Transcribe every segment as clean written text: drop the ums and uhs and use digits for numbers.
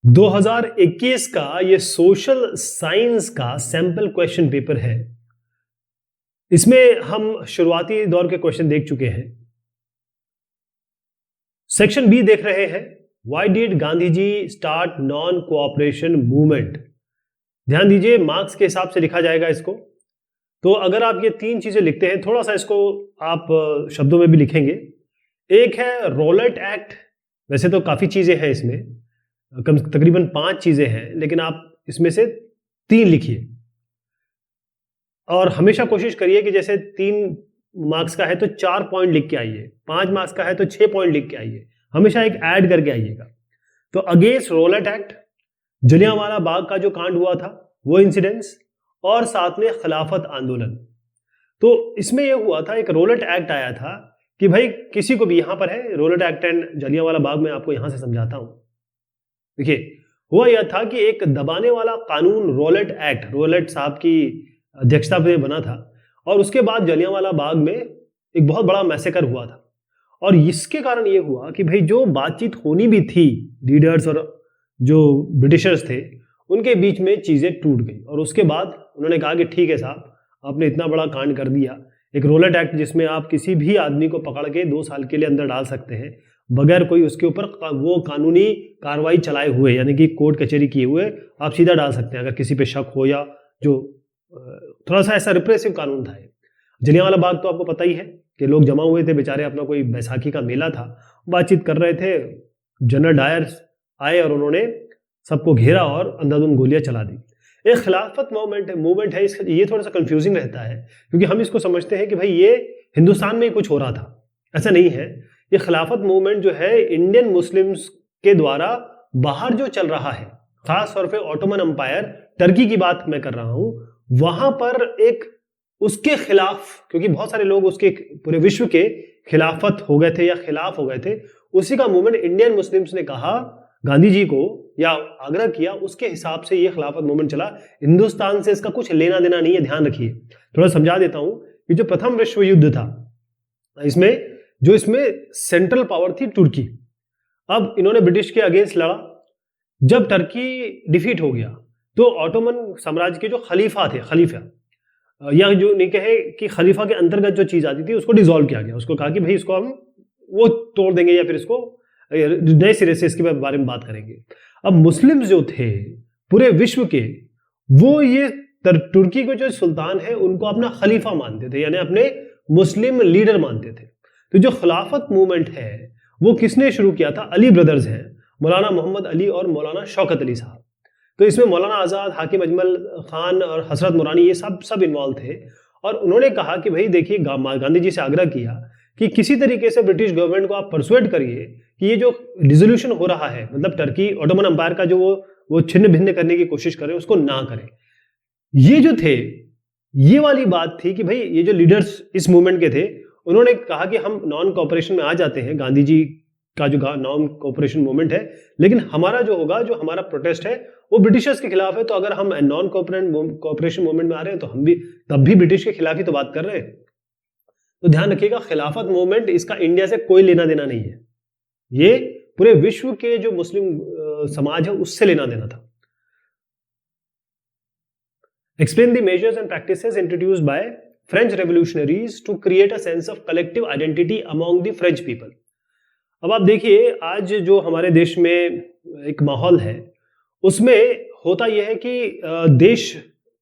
2021 का ये social science का सैंपल क्वेश्चन पेपर है। इसमें हम शुरुआती दौर के क्वेश्चन देख चुके हैं। सेक्शन बी देख रहे हैं, why did Gandhi ji start non cooperation movement. ध्यान दीजिए, मार्क्स के हिसाब से लिखा जाएगा इसको। तो अगर आप ये तीन चीजें लिखते हैं, थोड़ा सा इसको आप शब्दों में भी लिखेंगे। एक है रोलेट एक्ट। वैसे तो काफी चीजें हैं इसमें, तकरीबन 5 चीजें हैं, लेकिन आप इसमें से 3 लिखिए। और हमेशा कोशिश करिए कि जैसे 3 मार्क्स का है तो 4 पॉइंट लिख के आइए, 5 मार्क्स का है तो 6 पॉइंट लिख के आइए, हमेशा एक ऐड करके आइएगा। तो against roulette act, Jallianwala Bagh का जो कांड हुआ था वो इंसिडेंट्स, और साथ में खिलाफत आंदोलन। तो इसमें यह हुआ था, एक रोलेट एक्ट आया था कि भाई किसी को भी, यहां पर है roulette act and Jallianwala Bagh, में आपको यहां से समझाता हूं। देखिए, हुआ यह था कि एक दबाने वाला कानून रोलेट एक्ट, रोलेट साहब की अध्यक्षता में बना था, और उसके बाद जलियांवाला बाग में एक बहुत बड़ा मैसेकर हुआ था। और इसके कारण यह हुआ कि भाई जो बातचीत होनी भी थी लीडर्स और जो ब्रिटिशर्स थे, उनके बीच में चीजें टूट गई। और उसके बाद उन्होंने कहा कि ठीक है साहब, आपने इतना बड़ा कांड कर दिया। एक रोलेट एक्ट जिसमें आप किसी भी आदमी को पकड़ के 2 साल के लिए अंदर डाल सकते हैं बगैर कोई उसके ऊपर वो कानूनी कार्रवाई चलाए हुए, यानी कि कोर्ट कचहरी किए हुए, आप सीधा डाल सकते हैं अगर किसी पे शक हो, या जो थोड़ा सा ऐसा रिप्रेसिव कानून था। जलियांवाला बाग तो आपको पता ही है कि लोग जमा हुए थे बेचारे, अपना कोई बैसाखी का मेला था, बातचीत कर रहे थे। जनरल डायर आए और उन्होंने सबको घेरा और अंधाधुंध गोलियां चला दी। एक खिलाफत मूवमेंट है, ये थोड़ा सा कंफ्यूजिंग रहता है क्योंकि हम इसको समझते हैं कि भाई ये हिंदुस्तान में ही कुछ हो रहा था। ऐसा नहीं है। ये खिलाफत मूवमेंट जो है इंडियन मुस्लिम्स के द्वारा बाहर जो चल रहा है, खास तौर पे ऑटोमन एम्पायर, टर्की की बात मैं कर रहा हूं, वहां पर एक उसके खिलाफ, क्योंकि बहुत सारे लोग उसके पूरे विश्व के खिलाफत हो गए थे या खिलाफ हो गए थे, उसी का मूवमेंट इंडियन मुस्लिम्स ने कहा गांधी जी को या आग्रह किया, उसके हिसाब से ये खिलाफत मूवमेंट चला। हिंदुस्तान से इसका कुछ लेना देना नहीं है, ध्यान रखिए। थोड़ा समझा देता हूं कि जो प्रथम विश्व युद्ध था, इसमें सेंट्रल पावर थी तुर्की। अब इन्होंने ब्रिटिश के अगेंस्ट लड़ा। जब टर्की डिफीट हो गया तो ऑटोमन साम्राज्य के जो खलीफा या जो नहीं कहे कि खलीफा के अंतर्गत जो चीज आती थी उसको डिसॉल्व किया गया। उसको कहा कि भाई इसको हम वो तोड़ देंगे या फिर इसको नए सिरे से इसके बारे में बात करेंगे। अब मुस्लिम्स जो थे पूरे विश्व के, वो ये तुर्की के जो सुल्तान है उनको अपना खलीफा मानते थे, यानी अपने मुस्लिम लीडर मानते थे। तो जो खिलाफत मूवमेंट है वो किसने शुरू किया था? अली ब्रदर्स हैं, मौलाना मोहम्मद अली और मौलाना शौकत अली साहब। तो इसमें मौलाना आज़ाद, हाकिम अजमल खान और हसरत मुरानी ये सब इन्वॉल्व थे। और उन्होंने कहा कि भाई देखिए, गांधी जी से आग्रह किया कि किसी तरीके से ब्रिटिश गवर्नमेंट को आप परसुएड करिए कि ये जो डिसोल्यूशन हो रहा है, मतलब टर्की ऑटोमन एम्पायर का जो वो छिन्न भिन्न करने की कोशिश करें, उसको ना करें। ये जो थे, ये वाली बात थी कि भाई ये जो लीडर्स इस मूवमेंट के थे, उन्होंने कहा कि हम नॉन कोऑपरेशन में आ जाते हैं, गांधी जी का जो नॉन कोऑपरेशन मूवमेंट है, लेकिन हमारा जो होगा, जो हमारा प्रोटेस्ट है वो ब्रिटिशर्स के खिलाफ है। तो अगर हम नॉन कोऑपरेशन मूवमेंट में आ रहे हैं तो हम भी तब भी ब्रिटिश के खिलाफ ही तो बात कर रहे हैं। तो ध्यान रखिएगा, खिलाफत मूवमेंट, इसका इंडिया से कोई लेना देना नहीं है। ये पूरे विश्व के जो मुस्लिम समाज है उससे लेना देना था। Explain the measures and practices introduced by French revolutionaries to create a sense of collective identity among the French people. अब आप देखिए, आज जो हमारे देश में एक माहौल है उसमें होता यह है कि देश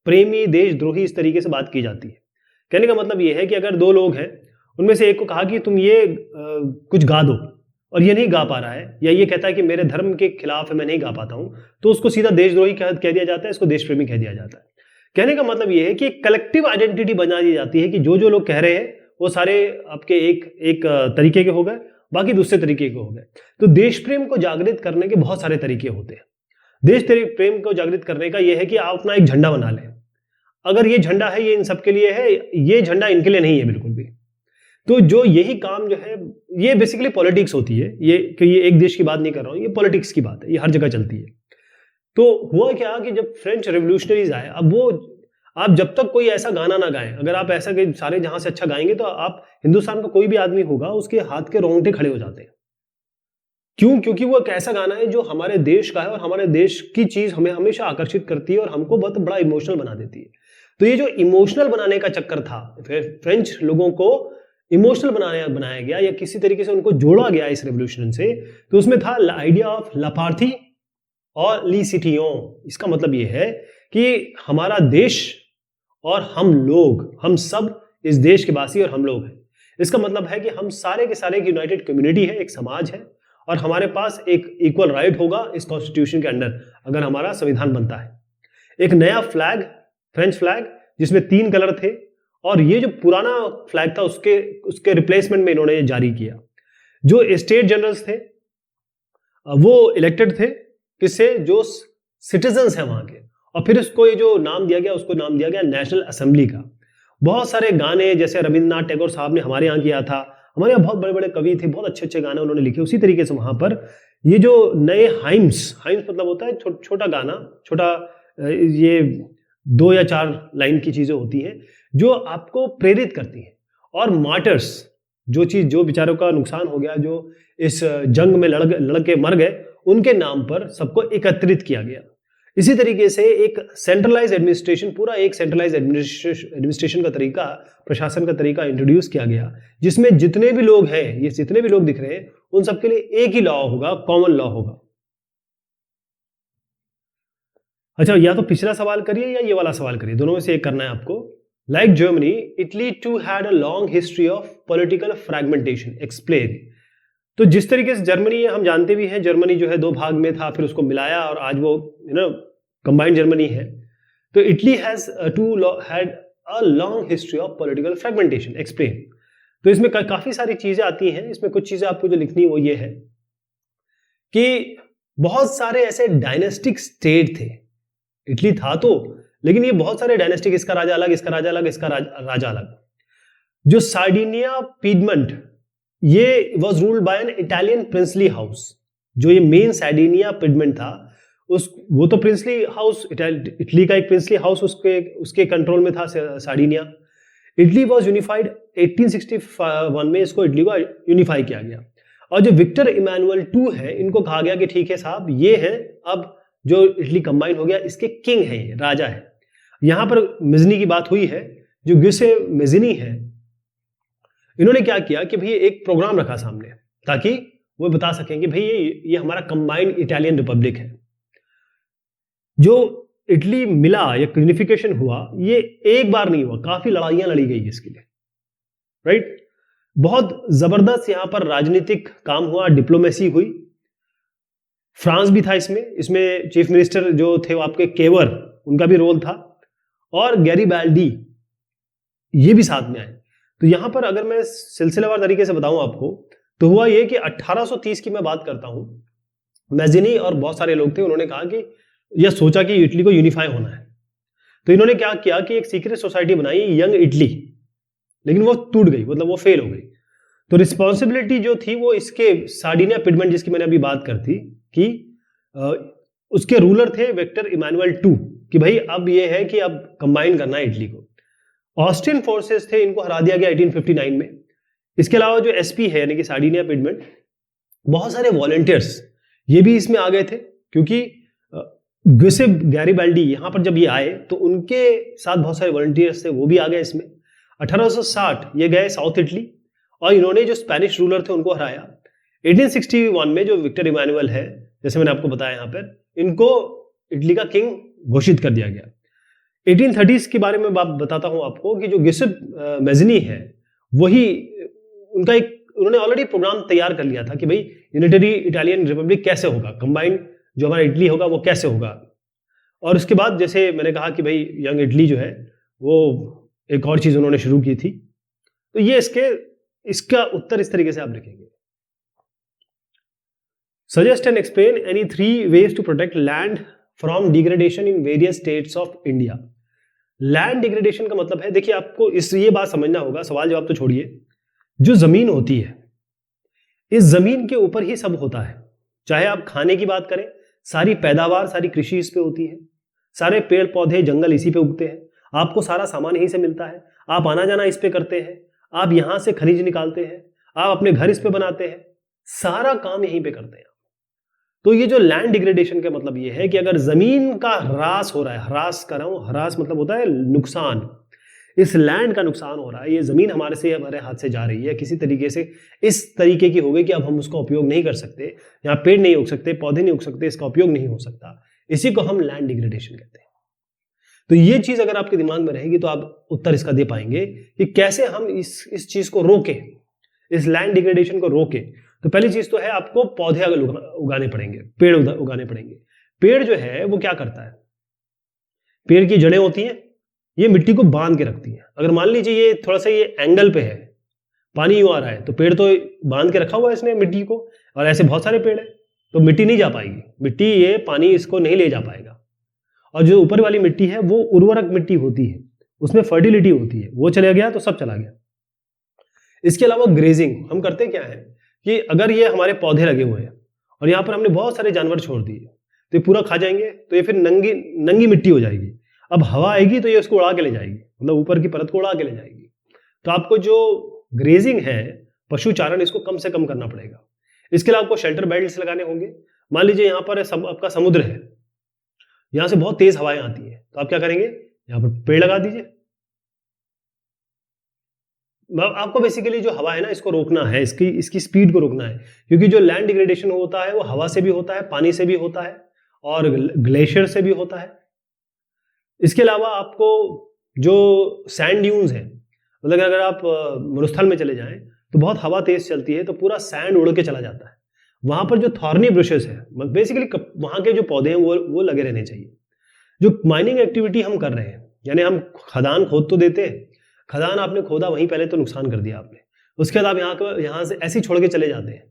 प्रेमी, देशद्रोही इस तरीके से बात की जाती है। कहने का मतलब यह है कि अगर 2 लोग हैं, उनमें से एक को कहा कि तुम ये कुछ गा दो, और ये नहीं गा पा रहा है, या ये कहता है कि मेरे धर्म के खिलाफ है, मैं नहीं गा पाता हूं, तो उसको सीधा देशद्रोही कह दिया जाता है, इसको देश प्रेमी कह दिया जाता है। कहने का मतलब यह है कि कलेक्टिव आइडेंटिटी बना दी जाती है कि जो लोग कह रहे हैं वो सारे आपके एक तरीके के हो गए, बाकी दूसरे तरीके के हो गए। तो देश प्रेम को जागृत करने के बहुत सारे तरीके होते हैं। देश प्रेम को जागृत करने का यह है कि आप अपना एक झंडा बना लें। अगर ये झंडा है, ये इन सबके लिए है, ये झंडा इनके लिए नहीं है बिल्कुल भी। तो जो यही काम जो है, ये बेसिकली पॉलिटिक्स होती है, ये कि ये एक देश की बात नहीं कर रहा हूं, ये पॉलिटिक्स की बात है, ये हर जगह चलती है। तो हुआ क्या कि जब फ्रेंच रेवोल्यूशनरीज आए, अब वो, आप जब तक कोई ऐसा गाना ना गाएं, अगर आप ऐसा कि सारे जहां से अच्छा गाएंगे तो आप, हिंदुस्तान का कोई भी आदमी होगा उसके हाथ के रोंगटे खड़े हो जाते हैं क्यों? क्योंकि वो एक ऐसा गाना है जो हमारे देश का है और हमारे देश की चीज हमें हमेशा आकर्षित करती है और हमको बहुत बड़ा इमोशनल बना देती है। तो ये जो इमोशनल बनाने का चक्कर था, फ्रेंच लोगों को इमोशनल बनाया गया या किसी तरीके से उनको जोड़ा गया इस रेवोल्यूशन से, तो उसमें था आइडिया ऑफ लापार्थी और ली सिटियों। इसका मतलब ये है कि हमारा देश और हम लोग, हम सब इस देश के वासी और हम लोग हैं। इसका मतलब है कि हम सारे के सारे एक यूनाइटेड कम्युनिटी है, एक समाज है, और हमारे पास एक इक्वल राइट होगा इस कॉन्स्टिट्यूशन के अंडर अगर हमारा संविधान बनता है। एक नया फ्लैग, फ्रेंच फ्लैग, जिसमें 3 कलर थे, और ये जो पुराना फ्लैग था उसके रिप्लेसमेंट में इन्होंने जारी किया। जो स्टेट जनरल्स थे वो इलेक्टेड थे, किससे? जो सिटीजन्स हैं वहां के, और फिर उसको ये जो नाम दिया गया उसको नाम दिया गया नेशनल असेंबली का। बहुत सारे गाने जैसे रविंद्रनाथ टैगोर साहब ने हमारे यहाँ किया था, हमारे यहाँ बहुत बड़े बड़े कवि थे, बहुत अच्छे अच्छे गाने उन्होंने लिखे, उसी तरीके से वहां पर ये जो नए हाइम्स मतलब होता है छोटा गाना, छोटा ये 2 या 4 लाइन की चीजें होती हैं जो आपको प्रेरित करती हैं। और मार्टर्स, जो बेचारों का नुकसान हो गया, जो इस जंग में लड़ के मर गए, उनके नाम पर सबको एकत्रित किया गया। इसी तरीके से एक सेंट्रलाइज एडमिनिस्ट्रेशन, पूरा एक सेंट्रलाइज एडमिनिस्ट्रेशन का तरीका, प्रशासन का तरीका इंट्रोड्यूस किया गया, जिसमें जितने भी लोग हैं, ये जितने भी लोग दिख रहे हैं, उन सबके लिए एक ही लॉ होगा, कॉमन लॉ होगा। अच्छा, या तो पिछला सवाल करिए या ये वाला सवाल करिए, दोनों में से एक करना है आपको। Like Germany, Italy too had a long history of political fragmentation, explain. तो जिस तरीके से जर्मनी, हम जानते भी हैं, जर्मनी जो है 2 भाग में था, फिर उसको मिलाया और आज वो कंबाइंड जर्मनी है। तो Italy had a long history of political fragmentation, explain. तो इसमें काफी सारी चीजें आती हैं। इसमें कुछ चीजें आपको जो लिखनी है वो ये है कि बहुत सारे ऐसे डायनेस्टिक स्टेट थे। इटली था तो, लेकिन ये बहुत सारे डायनेस्टिक, इसका राजा अलग, इसका राजा अलग, इसका राजा अलग। जो सार्डिनिया पिडमंट, ये was ruled by an Italian princely house. जो ये मेन सार्डिनिया पिडमंट था, वो तो प्रिंसली हाउस, इटली का एक प्रिंसली हाउस उसके कंट्रोल में था सार्डिनिया। इटली वॉज यूनिफाइड 1861 में, इसको इटली को यूनिफाई किया गया। और जो विक्टर इमैनुअल II है, इनको कहा गया कि ठीक है साहब, ये है अब जो इटली कंबाइन हो गया, इसके किंग है, ये राजा है। यहां पर मेज़नी की बात हुई है। जो गियुसे मेज़नी है, इन्होंने क्या किया कि भाई एक प्रोग्राम रखा सामने, ताकि वो बता सकें कि भाई ये हमारा कंबाइंड इटालियन रिपब्लिक है। जो इटली मिला या यूनिफिकेशन हुआ, ये एक बार नहीं हुआ, काफी लड़ाइयां लड़ी गई इसके लिए, राइट। बहुत जबरदस्त यहां पर राजनीतिक काम हुआ, डिप्लोमेसी हुई। फ्रांस भी था इसमें चीफ मिनिस्टर जो थे वो आपके केवर, उनका भी रोल था, और गैरीबाल्डी ये भी साथ में आए। तो यहां पर अगर मैं सिलसिलेवार तरीके से बताऊं आपको, तो हुआ ये कि 1830 की मैं बात करता हूं, मैज़नी और बहुत सारे लोग थे, उन्होंने कहा कि यह सोचा कि इटली को यूनिफाई होना है। तो इन्होंने क्या किया कि एक सीक्रेट सोसाइटी बनाई, यंग इटली, लेकिन वो टूट गई, मतलब वो फेल हो गई। तो रिस्पॉन्सिबिलिटी जो थी वो इसके सार्डिनिया पिडमंट, जिसकी मैंने अभी बात कर थी, कि उसके रूलर थे विक्टर इमैनुअल II, कि भाई अब ये है कि अब कंबाइन करना है इटली को। ऑस्ट्रियन फोर्सेस थे, इनको हरा दिया गया 1859 में। इसके अलावा जो एसपी है यानी कि सार्डिनिया पिडमंट, बहुत सारे वॉलंटियर्स ये भी इसमें आ गए थे, क्योंकि गियुसे गैरीबाल्डी यहां पर जब ये आए तो उनके साथ बहुत सारे वॉलंटियर्स थे, वो भी आ गए इसमें। 1860 ये गए साउथ इटली और इन्होंने जो स्पेनिश रूलर थे उनको हराया। 1861 में जो विक्टर इमैनुअल है, जैसे मैंने आपको बताया यहां पर, इनको इटली का किंग घोषित कर दिया गया। 1830s के बारे में बात बताता हूं आपको कि जो गियुसे मेज़नी है, वही उनका एक, उन्होंने ऑलरेडी प्रोग्राम तैयार कर लिया था कि भाई यूनिटरी इटालियन रिपब्लिक कैसे होगा, कंबाइंड जो हमारा इटली होगा वो कैसे होगा। और उसके बाद जैसे मैंने कहा कि भाई यंग इटली जो है वो एक और चीज उन्होंने शुरू की थी। तो ये इसका उत्तर इस तरीके से आप लिखेंगे, suggest and explain any 3 ways to protect land from degradation in various states of India. Land degradation का मतलब है, देखिए आपको ये बात समझना होगा, सवाल जवाब तो छोड़िए, जो जमीन होती है, इस जमीन के ऊपर ही सब होता है। चाहे आप खाने की बात करें, सारी पैदावार, सारी कृषि इस पे होती है, सारे पेड़ पौधे जंगल इसी पे उगते हैं, आपको सारा सामान यहीं से मिलता है, आप आना जाना इस पे करते हैं, आप यहां से खनिज निकालते हैं, आप अपने घर इस पे बनाते हैं, सारा काम यहीं पे करते हैं। तो ये जो लैंड डिग्रेडेशन का मतलब ये है कि अगर जमीन का ह्रास हो रहा है, ह्रास कर रहा हूं, ह्रास मतलब होता है नुकसान, इस लैंड का नुकसान हो रहा है, ये जमीन हमारे हाथ से जा रही है किसी तरीके से, इस तरीके की हो गई कि अब हम उसका उपयोग नहीं कर सकते, यहाँ पेड़ नहीं उग सकते, पौधे नहीं उग सकते, इसका उपयोग नहीं हो सकता, इसी को हम लैंड डिग्रेडेशन कहते हैं। तो ये चीज अगर आपके दिमाग में रहेगी तो आप उत्तर इसका दे पाएंगे कि कैसे हम इस चीज को रोके, इस लैंड डिग्रेडेशन को रोके। तो पहली चीज तो है आपको पौधे उगाने पड़ेंगे, पेड़ उगाने पड़ेंगे। पेड़ जो है वो क्या करता है, पेड़ की जड़ें होती हैं, ये मिट्टी को बांध के रखती है। अगर मान लीजिए ये थोड़ा सा ये एंगल पे है, पानी यूं आ रहा है, तो पेड़ तो बांध के रखा हुआ है इसने मिट्टी को, और ऐसे बहुत सारे पेड़ है, तो मिट्टी नहीं जा पाएगी, मिट्टी ये पानी इसको नहीं ले जा पाएगा। और जो ऊपर वाली मिट्टी है वो उर्वरक मिट्टी होती है, उसमें फर्टिलिटी होती है, वो चला गया तो सब चला गया। इसके अलावा ग्रेजिंग हम करते क्या है कि अगर ये हमारे पौधे लगे हुए हैं और यहाँ पर हमने बहुत सारे जानवर छोड़ दिए तो ये पूरा खा जाएंगे, तो ये फिर नंगी मिट्टी हो जाएगी। अब हवा आएगी तो ये उसको उड़ा के ले जाएगी, मतलब ऊपर की परत को उड़ा के ले जाएगी। तो आपको जो ग्रेजिंग है, पशुचारण, इसको कम से कम करना पड़ेगा। इसके अलावा आपको शेल्टर बेल्ट्स लगाने होंगे। मान लीजिए यहाँ पर आपका समुद्र है, यहाँ से बहुत तेज हवाएं आती है, तो आप क्या करेंगे, यहाँ पर पेड़ लगा दीजिए। आपको बेसिकली जो हवा है ना, इसको रोकना है, इसकी स्पीड को रोकना है, क्योंकि जो लैंड डिग्रेडेशन होता है वो हवा से भी होता है, पानी से भी होता है, और ग्लेशियर से भी होता है। इसके अलावा आपको जो सैंड ड्यून्स है, मतलब अगर आप मरुस्थल में चले जाएं तो बहुत हवा तेज चलती है तो पूरा सैंड उड़ के चला जाता है। वहां पर जो थॉर्नी ब्रशेस है, बेसिकली वहां के जो पौधे हैं वो लगे रहने चाहिए। जो माइनिंग एक्टिविटी हम कर रहे हैं, यानी हम खदान खोद तो देते हैं, खदान आपने खोदा वहीं पहले तो नुकसान कर दिया आपने, उसके बाद आप यहाँ से ऐसे ही छोड़ के चले जाते हैं,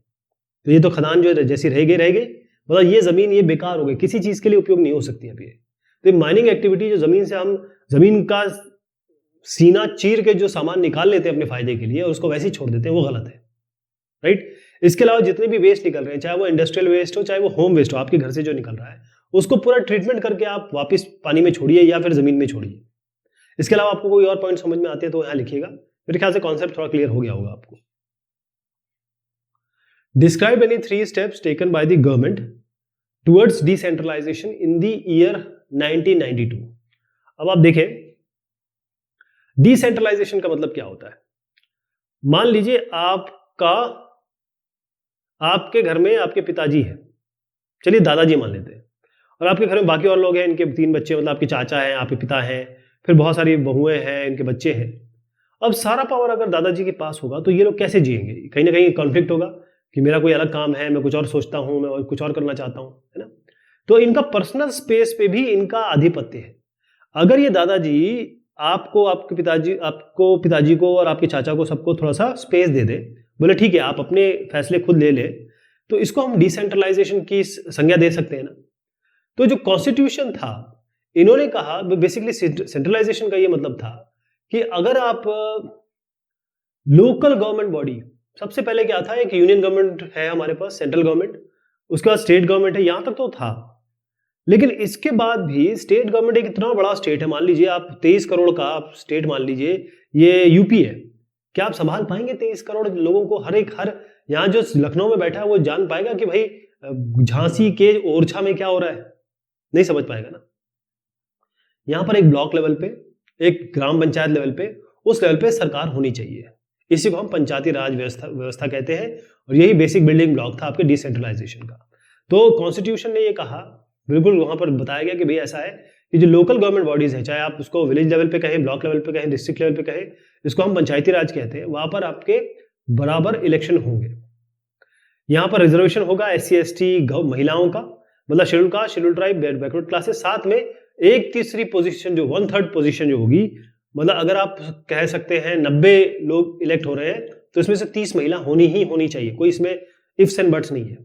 तो ये तो खदान जो जैसी रह गई, मतलब ये जमीन ये बेकार हो गई, किसी चीज के लिए उपयोग नहीं हो सकती अब ये। तो माइनिंग एक्टिविटी जो जमीन से हम जमीन का सीना चीर के जो सामान निकाल लेते हैं अपने फायदे के लिए और उसको वैसे ही छोड़ देते हैं, वो गलत है, राइट। इसके अलावा जितने भी वेस्ट निकल रहे हैं, चाहे वो इंडस्ट्रियल वेस्ट हो, चाहे वो होम वेस्ट हो, आपके घर से जो निकल रहा है, उसको पूरा ट्रीटमेंट करके आप वापस पानी में छोड़िए या फिर जमीन में छोड़िए। इसके अलावा आपको कोई और पॉइंट समझ में आते हैं तो यहाँ लिखिएगा। मेरे ख्याल से कॉन्सेप्ट थोड़ा क्लियर हो गया होगा आपको। Describe any 3 steps taken by the government towards decentralisation in the year 1992। अब आप देखें डिसेंट्रलाइजेशन का मतलब क्या होता है। मान लीजिए आपके घर में आपके पिताजी हैं, चलिए दादाजी मान लेते हैं, और आपके घर में बाकी और लोग हैं, इनके 3 बच्चे, मतलब आपके चाचा हैं, आपके पिता हैं, फिर बहुत सारी बहुएं हैं, इनके बच्चे हैं। अब सारा पावर अगर दादाजी के पास होगा तो ये लोग कैसे जिएंगे, कहीं ना कहीं कॉन्फ्लिक्ट होगा कि मेरा कोई अलग काम है, मैं कुछ और सोचता हूं, मैं कुछ और करना चाहता हूं, है ना। तो इनका पर्सनल स्पेस पे भी इनका आधिपत्य है। अगर ये दादाजी आपको पिताजी को और आपके चाचा को सबको थोड़ा सा स्पेस दे दे, बोले ठीक है आप अपने फैसले खुद ले ले, तो इसको हम डिसेंट्रलाइजेशन की संज्ञा दे सकते हैं ना। तो जो कॉन्स्टिट्यूशन था, इन्होंने कहा, बेसिकली सेंट्रलाइजेशन का ये मतलब था कि अगर आप लोकल गवर्नमेंट बॉडी, सबसे पहले क्या था, एक यूनियन गवर्नमेंट है हमारे पास, सेंट्रल गवर्नमेंट, उसके बाद स्टेट गवर्नमेंट है, यहां तक तो था, लेकिन इसके बाद भी स्टेट गवर्नमेंट एक इतना बड़ा स्टेट है, मान लीजिए आप 23 करोड़ का आप स्टेट मान लीजिए, ये यूपी है, क्या आप संभाल पाएंगे 23 करोड़ लोगों को? हर यहाँ जो लखनऊ में बैठा है वो जान पाएगा कि भाई झांसी के ओरछा में क्या हो रहा है? नहीं समझ पाएगा ना। यहां पर एक ब्लॉक लेवल पे, एक ग्राम पंचायत लेवल पे, उस लेवल पे सरकार होनी चाहिए। इसी को हम पंचायती राज व्यवस्था कहते हैं, और यही बेसिक बिल्डिंग ब्लॉक था आपके डिसेंट्रलाइजेशन का। तो कॉन्स्टिट्यूशन ने ये कहा, बिल्कुल वहां पर बताया गया कि भाई ऐसा है कि जो लोकल गवर्नमेंट बॉडीज है, चाहे आप उसको विलेज लेवल पे कहें, ब्लॉक लेवल पे कहें, डिस्ट्रिक्ट लेवल पे कहें, इसको हम पंचायती राज कहते हैं, वहां पर आपके बराबर इलेक्शन होंगे। यहाँ पर रिजर्वेशन होगा SC ST महिलाओं का, मतलब schedule caste, schedule tribe, backward classes, साथ में 1/3 पोजीशन जो 1/3 पोजीशन जो होगी, मतलब अगर आप कह सकते हैं 90 लोग इलेक्ट हो रहे हैं तो इसमें से 30 महिला होनी चाहिए, कोई इसमें इफ्स एंड बट्स नहीं है।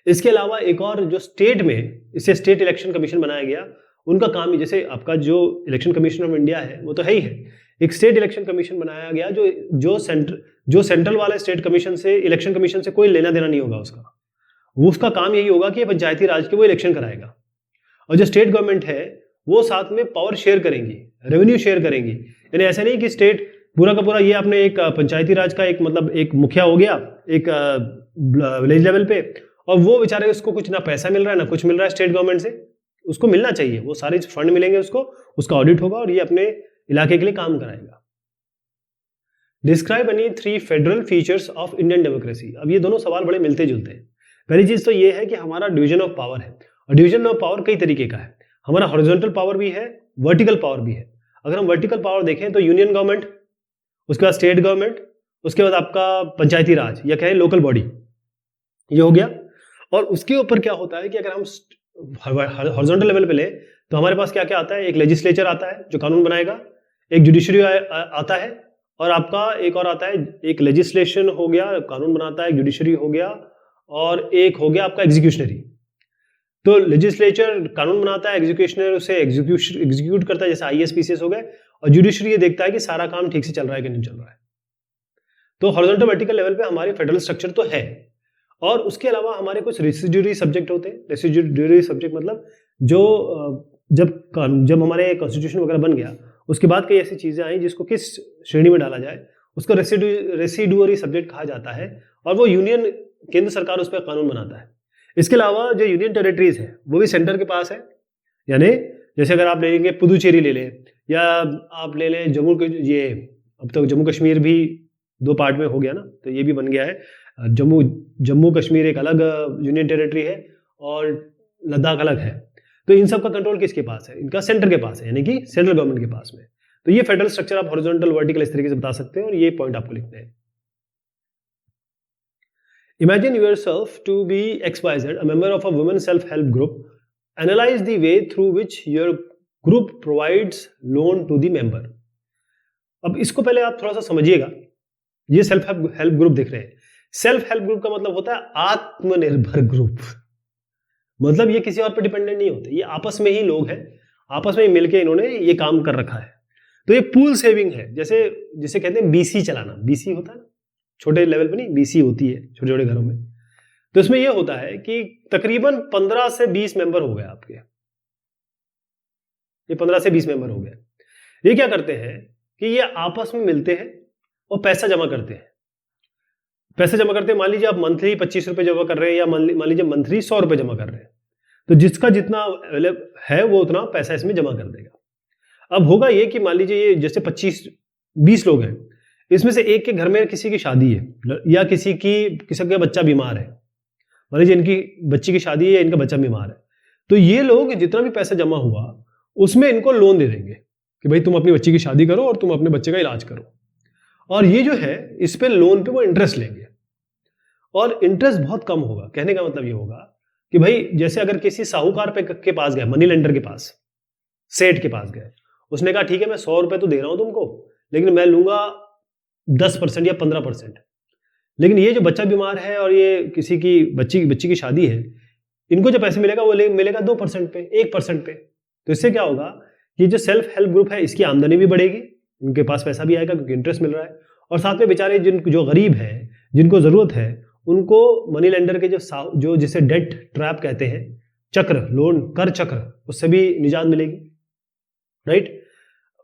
इसके अलावा एक और जो स्टेट में, इसे स्टेट इलेक्शन कमीशन बनाया गया, उनका काम ही, जैसे आपका जो इलेक्शन कमीशन ऑफ इंडिया है वो तो है ही है, एक स्टेट इलेक्शन कमीशन बनाया गया जो सेंट्रल वाले स्टेट कमीशन से, इलेक्शन कमीशन से कोई लेना देना नहीं होगा उसका काम यही होगा कि पंचायती राज के वो इलेक्शन कराएगा। और जो स्टेट गवर्नमेंट है वो साथ में पावर शेयर करेंगी, रेवेन्यू शेयर करेंगी। यानी ऐसा नहीं कि स्टेट पूरा का पूरा, ये आपने एक पंचायती राज का एक मतलब एक मुखिया हो गया एक विलेज लेवल पे, और वो बेचारे उसको कुछ ना पैसा मिल रहा है ना कुछ मिल रहा है स्टेट गवर्नमेंट से, उसको मिलना चाहिए, वो सारे फंड मिलेंगे उसको, उसका ऑडिट होगा और ये अपने इलाके के लिए काम कराएगा। Describe any 3 federal features of Indian democracy. अब ये दोनों सवाल बड़े मिलते जुलते हैं। पहली चीज तो ये है कि हमारा डिवीजन ऑफ पावर है, और डिवीजन ऑफ पावर कई तरीके का है। हमारा हॉरिजॉन्टल पावर भी है, वर्टिकल पावर भी है। अगर हम वर्टिकल पावर देखें तो यूनियन गवर्नमेंट, उसके बाद स्टेट गवर्नमेंट, उसके बाद आपका पंचायती राज या कहें लोकल बॉडी, ये हो गया। और उसके ऊपर क्या होता है कि अगर हम हॉरिजॉन्टल लेवल पे ले तो हमारे पास क्या क्या आता है, एक लेजिस्लेचर आता है जो कानून बनाएगा, एक जुडिशरी आता है, और आपका एक और आता है, एक लेजिस्लेशन हो गया कानून बनाता है, जुडिशरी हो गया, और एक हो गया आपका एग्जीक्यूशनरी। तो लेजिस्लेचर कानून बनाता है, एग्जीक्यूशनर उसे एग्जीक्यूट करता है, जैसे आईएएस पीसीएस हो गए, और जुडिशरी ये देखता है कि सारा काम ठीक से चल रहा है कि नहीं चल रहा है। तो हॉरिजॉन्टल वर्टिकल लेवल पे हमारी फेडरल स्ट्रक्चर तो है, और उसके अलावा हमारे कुछ रेसिड्यूरी सब्जेक्ट होते हैं। रेसिड्यूरी सब्जेक्ट मतलब जो जब हमारे कॉन्स्टिट्यूशन वगैरह बन गया उसके बाद कई ऐसी चीजें आई जिसको किस श्रेणी में डाला जाए, उसको रेसिड्यूरी सब्जेक्ट कहा जाता है, और वो यूनियन केंद्र सरकार उस पर कानून बनाता है। इसके अलावा जो यूनियन टेरिटरीज है वो भी सेंटर के पास है, यानी जैसे अगर आप ले लेंगे पुदुचेरी ले लें, या आप ले लें ये अब तो जम्मू कश्मीर भी 2 पार्ट में हो गया ना, तो ये भी बन गया है। जम्मू कश्मीर एक अलग यूनियन टेरिटरी है और लद्दाख अलग है। तो इन सब का कंट्रोल किसके पास है, इनका सेंटर के पास है, यानी कि सेंट्रल गवर्नमेंट के पास में। तो ये फेडरल स्ट्रक्चर आप हॉरिजॉन्टल वर्टिकल इस तरीके से बता सकते हैं, और ये पॉइंट आपको लिखते हैं। Imagine yourself to be XYZ, a member of a women self-help group. Analyze the way through which your group provides loan to the member. अब इसको पहले आप थोड़ा सा समझिएगा। ये सेल्फ हेल्प ग्रुप देख रहे हैं। सेल्फ हेल्प ग्रुप का मतलब होता है आत्मनिर्भर ग्रुप। मतलब ये किसी और पर डिपेंडेंट नहीं होते, ये आपस में ही लोग हैं, आपस में मिलकर इन्होंने ये काम कर रखा है। तो ये पूल सेविंग है, जैसे जिसे कहते हैं बीसी चलाना। बीसी होता है ना, छोटे लेवल पे नहीं, बीसी होती है छोटे छोटे घरों में। तो इसमें यह होता है कि तकरीबन 15 से 20 मेंबर हो गए आपके, ये 15 से 20 मेंबर हो गए। ये क्या करते हैं कि ये आपस में मिलते हैं और पैसा जमा करते हैं। पैसे जमा करते हैं, मान लीजिए आप मंथली 25 रुपए जमा कर रहे हैं, या मान लीजिए मंथली 100 रुपए जमा कर रहे हैं, तो जिसका जितना है वो उतना पैसा इसमें जमा कर देगा। अब होगा ये कि मान लीजिए ये जैसे 25-20 लोग हैं, इसमें से एक के घर में किसी की शादी है, या किसी का बच्चा बीमार है, मान लीजिए इनकी बच्ची की शादी है या इनका बच्चा बीमार है, तो ये लोग जितना भी पैसा जमा हुआ उसमें इनको लोन दे देंगे कि भाई तुम अपनी बच्ची की शादी करो और तुम अपने बच्चे का इलाज करो। और ये जो है इस पे लोन पे वो इंटरेस्ट लेंगे, और इंटरेस्ट बहुत कम होगा। कहने का मतलब ये होगा कि भाई जैसे अगर किसी साहूकार के पास गए, मनी लेंडर के पास, सेठ के पास गए, उसने कहा ठीक है मैं 100 रुपए तो दे रहा हूं तुमको, लेकिन मैं लूंगा 10% या 15%। लेकिन ये जो बच्चा बीमार है और ये किसी की बच्ची की शादी है, इनको जो पैसे मिलेगा वो मिलेगा 2% पे, 1% पे। तो इससे क्या होगा कि जो सेल्फ हेल्प ग्रुप है इसकी आमदनी भी बढ़ेगी, उनके पास पैसा भी आएगा क्योंकि इंटरेस्ट मिल रहा है, और साथ में बेचारे जो गरीब है, जिनको जरूरत है, उनको मनी लेंडर के जो जिसे डेट ट्रैप कहते हैं, चक्र, लोन कर चक्र, उससे भी निजात मिलेगी, राइट।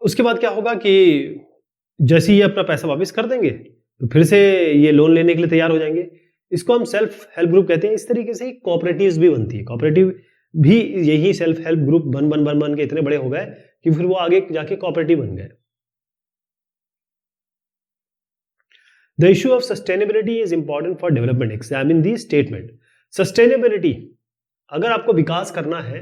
उसके बाद क्या होगा कि जैसे ये अपना पैसा वापस कर देंगे तो फिर से ये लोन लेने के लिए तैयार हो जाएंगे। इसको हम सेल्फ हेल्प ग्रुप कहते हैं। इस तरीके से कोऑपरेटिव्स भी बनती है, कोऑपरेटिव भी यही सेल्फ हेल्प ग्रुप बन के इतने बड़े हो गए कि फिर वो आगे जाके कोऑपरेटिव बन गए। The issue of sustainability is important for development, examine the statement. Sustainability, अगर आपको विकास करना है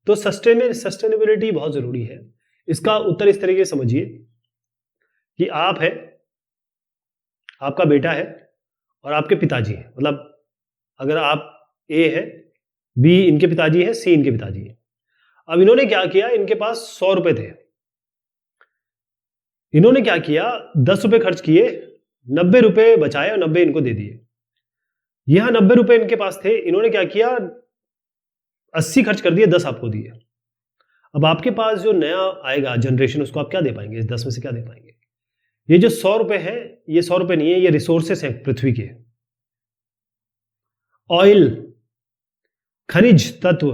तो सस्टेनेबिलिटी बहुत जरूरी है। इसका उत्तर इस तरीके से समझिए कि आप है, आपका बेटा है और आपके पिताजी है। मतलब अगर आप ए है, बी इनके पिताजी है, सी इनके पिताजी है। अब इन्होंने क्या किया, इनके पास 100 रुपए थे, इन्होंने क्या किया 10 रुपए खर्च किए, 90 रुपए बचाए और 90 इनको दे दिए। यहां 90 रुपए इनके पास थे, इन्होंने क्या किया 80 खर्च कर दिए, 10 आपको दिए। अब आपके पास जो नया आएगा जनरेशन, उसको आप क्या दे पाएंगे, इस 10 में से क्या दे पाएंगे। ये जो 100 रुपए है, ये 100 रुपए नहीं है, ये रिसोर्सेस हैं पृथ्वी के, ऑयल, खनिज तत्व,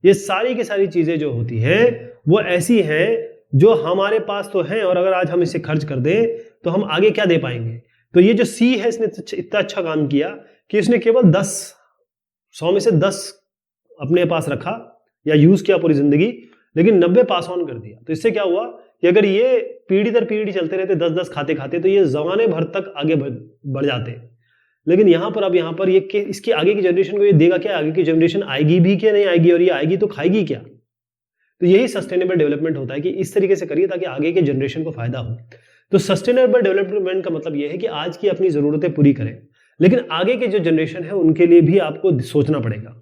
ये सारी की सारी चीजें जो होती हैं वो ऐसी हैं जो हमारे पास तो हैं, और अगर आज हम इसे खर्च कर दें तो हम आगे क्या दे पाएंगे। तो ये जो सी है, इसने इतना अच्छा काम किया कि इसने केवल 10 100 में से 10 अपने पास रखा या यूज किया पूरी जिंदगी, लेकिन 90 पास ऑन कर दिया। तो इससे क्या हुआ कि अगर ये पीढ़ी दर पीढ़ी चलते रहते 10-10 खाते खाते तो ये जमाने भर तक आगे बढ़ जाते। लेकिन यहाँ पर ये इसकी आगे की जनरेशन को ये देगा क्या, आगे की जनरेशन आएगी भी क्या नहीं आएगी, और ये आएगी तो खाएगी क्या। तो यही सस्टेनेबल डेवलपमेंट होता है कि इस तरीके से करिए ताकि आगे के जनरेशन को फायदा हो। तो सस्टेनेबल डेवलपमेंट का मतलब यह है कि आज की अपनी जरूरतें पूरी करें, लेकिन आगे के जो जनरेशन है उनके लिए भी आपको सोचना पड़ेगा।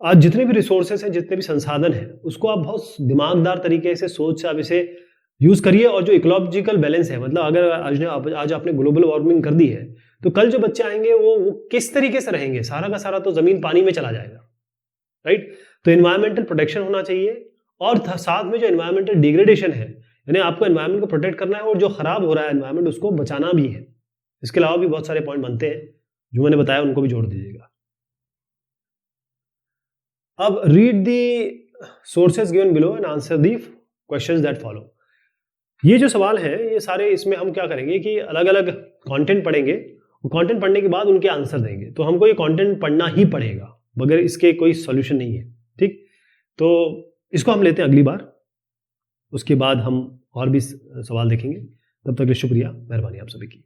आज जितने भी रिसोर्सेस हैं, जितने भी संसाधन हैं, उसको आप बहुत दिमागदार तरीके से सोच से आप इसे यूज करिए। और जो इकोलॉजिकल बैलेंस है, मतलब अगर आज आपने ग्लोबल वार्मिंग कर दी है तो कल जो बच्चे आएंगे वो किस तरीके से रहेंगे, सारा का सारा तो जमीन पानी में चला जाएगा, राइट। तो एनवायरमेंटल प्रोटेक्शन होना चाहिए, और साथ में जो एनवायरमेंटल डिग्रेडेशन है, यानी आपको एनवायरमेंट को प्रोटेक्ट करना है और जो खराब हो रहा है एनवायरमेंट उसको बचाना भी है। इसके अलावा भी बहुत सारे पॉइंट बनते हैं जो मैंने बताया, उनको भी जोड़ दीजिएगा। अब read the sources given below and answer the questions that follow. ये जो सवाल है ये सारे, इसमें हम क्या करेंगे कि अलग अलग कंटेंट पढ़ेंगे, और कंटेंट पढ़ने के बाद उनके आंसर देंगे। तो हमको ये कंटेंट पढ़ना ही पड़ेगा, बगैर इसके कोई सॉल्यूशन नहीं है, ठीक। तो इसको हम लेते हैं अगली बार, उसके बाद हम और भी सवाल देखेंगे। तब तक के लिए शुक्रिया, मेहरबानी आप सभी की।